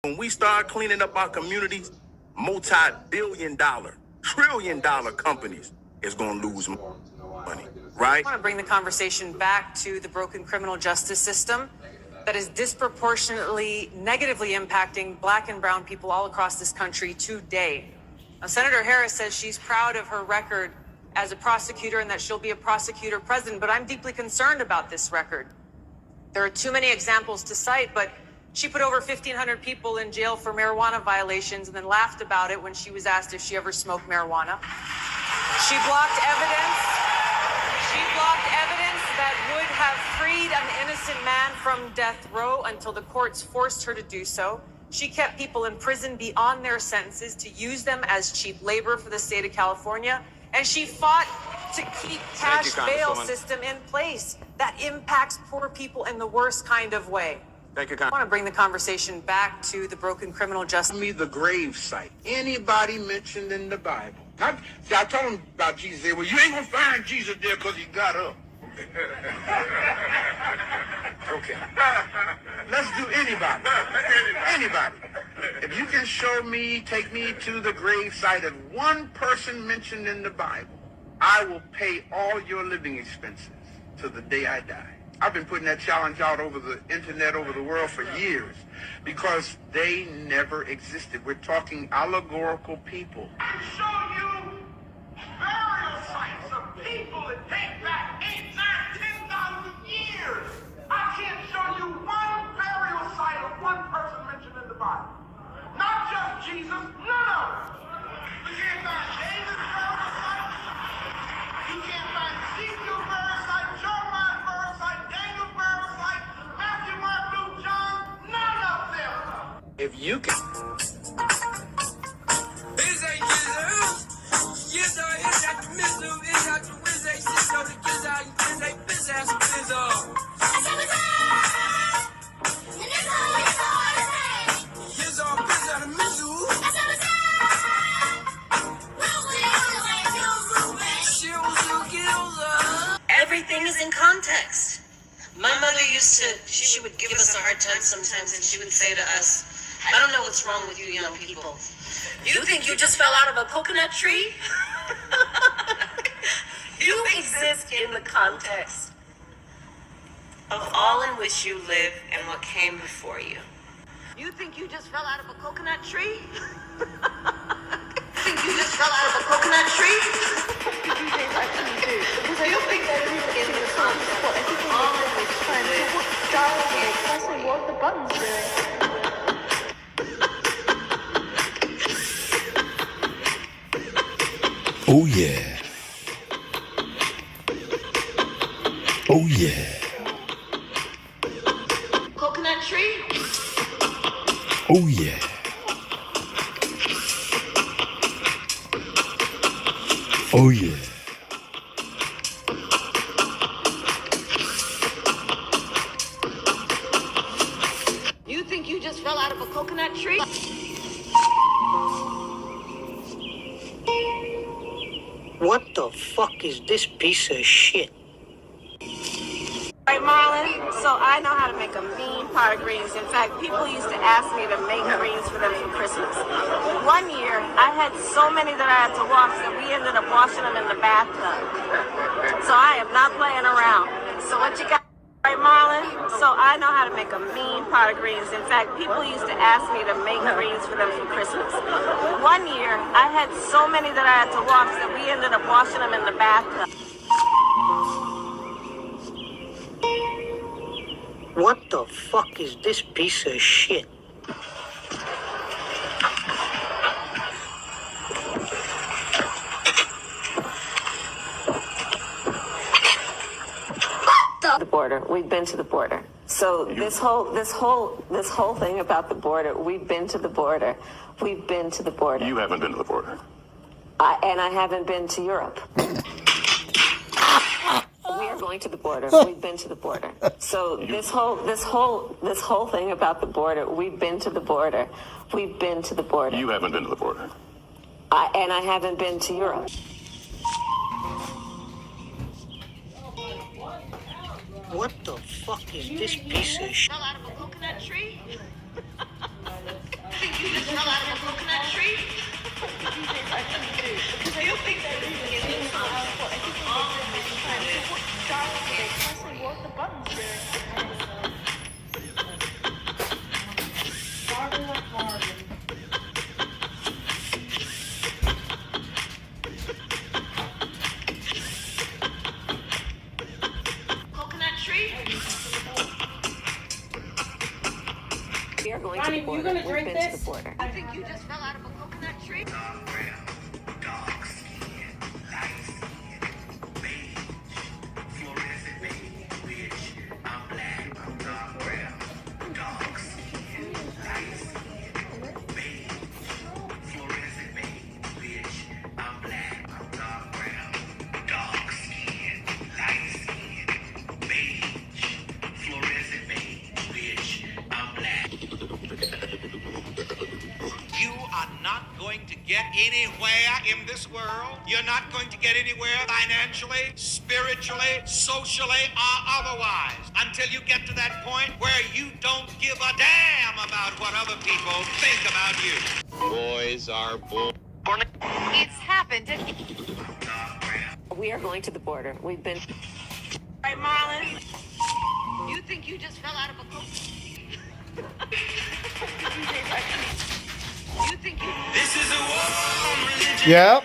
When we start cleaning up our communities, multi-billion-dollar, trillion-dollar companies is going to lose money, right? I want to bring the conversation back to the broken criminal justice system that is disproportionately negatively impacting Black and brown people all across this country today. Now, Senator Harris says she's proud of her record as a prosecutor and that she'll be a prosecutor president, but I'm deeply concerned about this record. There are too many examples to cite, but she put over 1,500 people in jail for marijuana violations and then laughed about it when she was asked if she ever smoked marijuana. She blocked evidence. She blocked evidence that would have freed an innocent man from death row until the courts forced her to do so. She kept people in prison beyond their sentences to use them as cheap labor for the state of California. And she fought to keep cash bail system in place that impacts poor people in the worst kind of way. Thank you, I want to bring the conversation back to the broken criminal justice. Me the grave site. Anybody mentioned in the Bible. I told him about Jesus. They said, well, you ain't going to find Jesus there because he got up. Okay. Let's do anybody. Anybody. If you can show me, take me to the grave site of one person mentioned in the Bible, I will pay all your living expenses to the day I die. I've been putting that challenge out over the internet, over the world for years, because they never existed. We're talking allegorical people. I can show you burial sites of people that date back 8, 9, 10,000 years. I can't show you one burial site of one person mentioned in the Bible. Not just Jesus, none of them. You can't find David's burial site. You can't find Ezekiel's burial site, Jeremiah's burial site, Daniel's burial site, Matthew, Mark, Luke, John, none of them. If you can... Everything is in context. My mother she would give us a hard time sometimes, and she would say to us, I don't know what's wrong with you young people. You think you just fell out of a coconut tree? You exist in the context of all in which you live and what came before you. You think you just fell out of a coconut tree? You think you just fell out of a coconut tree? You think that in the context of all in which you live. Pressing what the buttons doing. Oh yeah. Oh yeah. Coconut tree? Oh yeah. Oh yeah. You think you just fell out of a coconut tree? What the fuck is this piece of shit? Right, Marlon? So I know how to make a mean pot of greens. In fact, people used to ask me to make greens for them for Christmas. One year, I had so many that I had to wash that we ended up washing them in the bathtub. So I am not playing around. So what you got? Right, Marlon? So I know how to make a mean pot of greens. In fact, people used to ask me to make greens for them for Christmas. One year, I had so many that I had to wash that we ended up washing them in the bathtub. What the fuck is this piece of shit? The border. We've been to the border. So this whole thing about the border, we've been to the border. We've been to the border. You haven't been to the border. And I haven't been to Europe. We are going to the border. We've been to the border. So this whole thing about the border, we've been to the border. We've been to the border. You haven't been to the border. And I haven't been to Europe. What the fuck is this piece of shit? Fell out of a coconut tree? going to the border. We've been to the border. I think you just fell out of a coconut tree. You are not going to get anywhere in this world. You're not going to get anywhere financially, spiritually, socially, or otherwise until you get to that point where you don't give a damn about what other people think about you. Boys are born. It's happened. We are going to the border. We've been. Right, Marlon? You think you just fell out of a coconut? You think you... This is a war on religion. Yep.